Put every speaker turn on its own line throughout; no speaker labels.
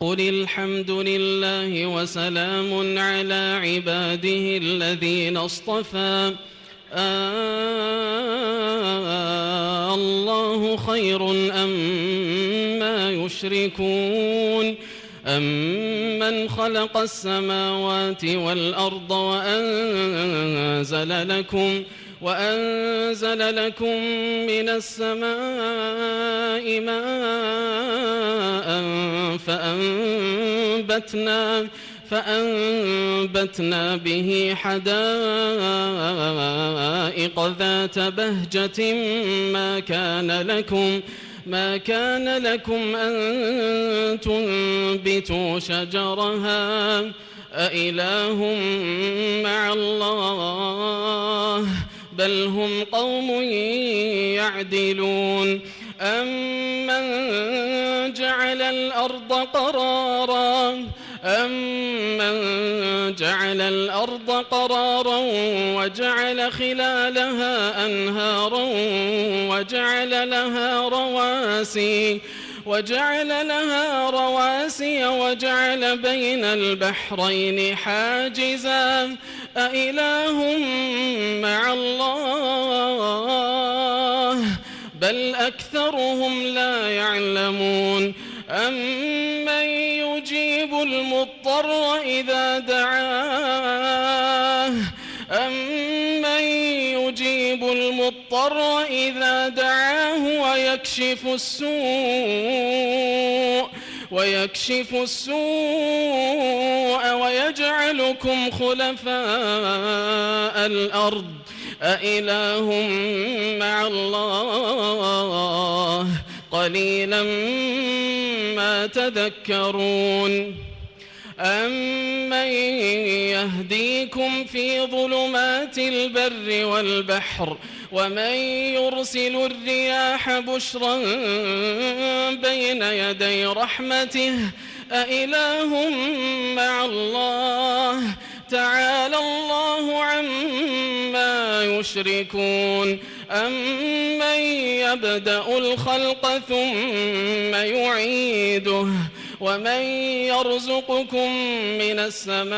قل الحمد لله وسلام على عباده الذين اصطفى الله خير أما يشركون أمن خلق السماوات والأرض وأنزل لكم من السماء ماء فأنبتنا به حدائق ذات بهجة ما كان لكم أن تنبتوا شجرها أإله مع الله بل هم قوم يعدلون أمن جعل الأرض قرارا وجعل خلالها أنهارا وجعل لها رواسي وجعل بين البحرين حاجزا أإله مع الله بل أكثرهم لا يعلمون أمن يجيب المضطر إذا دعاه ويكشف السوء ويجعلكم خلفاء الأرض أإله مع الله قليلا ما تذكرون أمن يهديكم في ظلمات البر والبحر ومن يرسل الرياح بشرا بين يدي رحمته أإله مع الله تعالى الله عما يشركون أمن يبدأ الخلق ثم يعيده ومن يرزقكم من السماء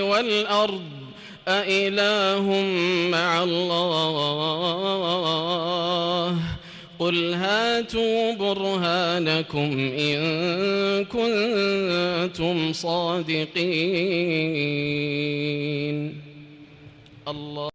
والأرض أإله مع الله قل هاتوا برهانكم إن كنتم صادقين الله